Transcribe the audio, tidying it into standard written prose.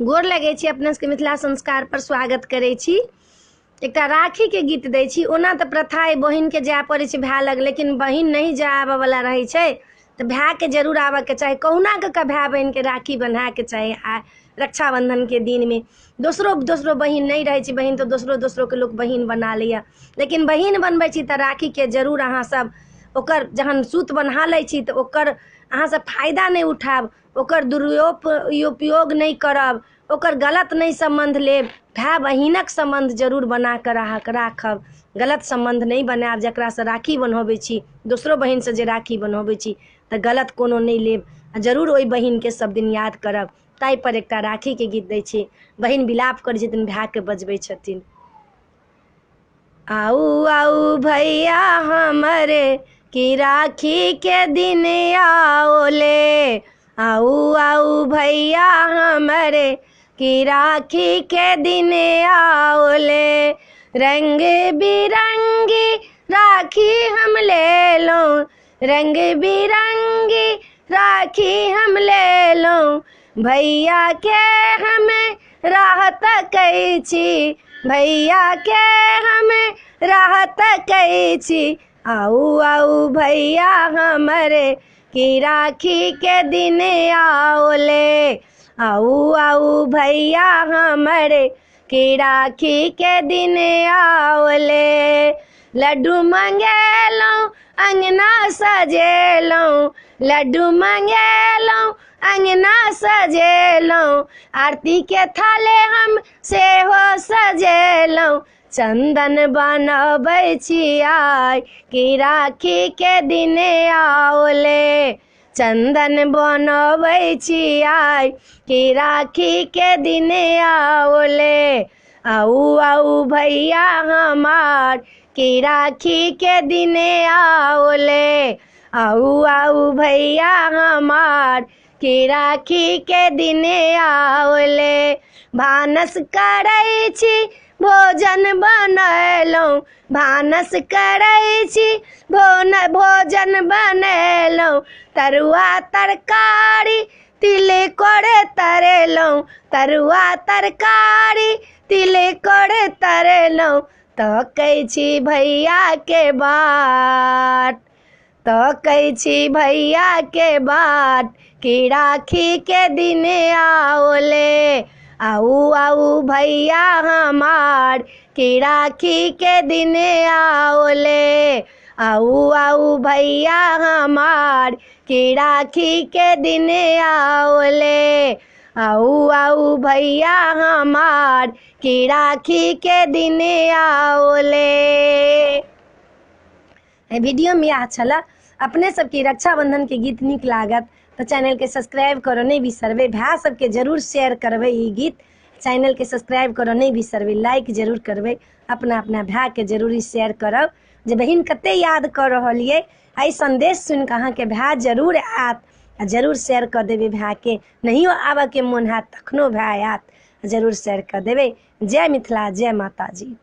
गोर लगै छी, अपना सबके मिथिला संस्कार पर स्वागत करै छी। एकटा राखी के गीत दै छी। ओना तऽ प्रथा है बहिन के जाय पड़ै छै भाय लग, लेकिन बहिन नहीं जाय आबऽ वाला रहै छै तऽ भाय के जरूर आबऽ के चाही। कहुना के भाय बहन के राखी बन्हा के चाही। आ रक्षाबंधन के दिन में दोसरो बहिन नहीं रहे छै, बहिन तो दोसरो के लोग बहिन बना लिया, लेकिन बहिन बनबै छी तऽ राखी के जरूर अहाँ सब ओकर जहन सूत बन्हा लै छी तऽ ओकर अहाँ सब फायदा नहीं उठाब, ओकर दुरुपयोग नहीं करब, ओकर गलत नहीं संबंध लेब। भाय बहिनक संबंध जरूर बना कर राखब, गलत संबंध नहीं बनायब। जकरा से राखी बन्हबै छी, दोसरो बहिन से जे राखी बन्हबै छी तऽ गलत कोनो नहीं लेब, जरूर ओई बहिन के सब दिन याद करब। ताई पर एकटा राखी के गीत दै छी। बहिन विलाप कर छथिन, भाय के बजबै छथिन। आऊ आऊ भैया हमरे की राखी के दिन आओले, आऊ आऊ भैया हमरे की राखी के दिन आओले। रंग बिरंगी राखी हम ले लो, रंग बिरंगी राखी हम ले लो, भैया के हमें राहत कहै छी, भैया के हमें राहत कहै छी। आऊ आऊ भैया हमरे की राखी के दिन आओले, आऊ आऊ भैया हमरे की राखी के दिन आओले। लड्डू मंगेलो अंगना सजेलो, लड्डू मंगेलो अंगना सजेलो, आरती के थाले हम सेहो सजेलो। चंदन बनबै छी आय की राखी के दिन आओले, चंदन बनबै छी आय की राखी के दिन आओले। आऊ आऊ भैया हमार की राखी के दिन आओले, आऊ आऊ भैया हमार की राखी के दिन आओले। भानस करै छी भोजन बनैलहुँ, भानस करै छी भोजन बनैलहुँ, तरुआ तरकारी तिलकोरे तरेलहुँ, तरुआ तरकारी तिलकोरे तरेलहुँ। तकै छी भैया के बाट, तकै छी भैया के बाट की राखी के दिन आओले, आऊ आऊ भैया हमार की राखी के दिन आओले, आऊ आऊ भैया हमार की राखी के दिन आओले, आऊ आऊ भैया हमार की राखी के दिन आओले। वीडियो में अच्छा छला, अपने सबके रक्षाबंधन के गीत नीक लागत तो चैनल के सब्सक्राइब करो नहीं बिसरबे। भाई सबके जरूर शेयर करबे ई गीत, चैनल के सब्सक्राइब करो नहीं बिसरबे, लाइक जरूर करबे, अपना अपना भाई के जरूर शेयर करब। जे बहिन कते याद कर रहलिए, आई संदेश सुन के अहाँ के भाई जरूर आत, जरूर शेयर कर देबे। भाई के नहियो आबे के मन हाथ तखनो भाई आत, जरूर शेयर कर देबे। जय मिथिला, जय माता जी।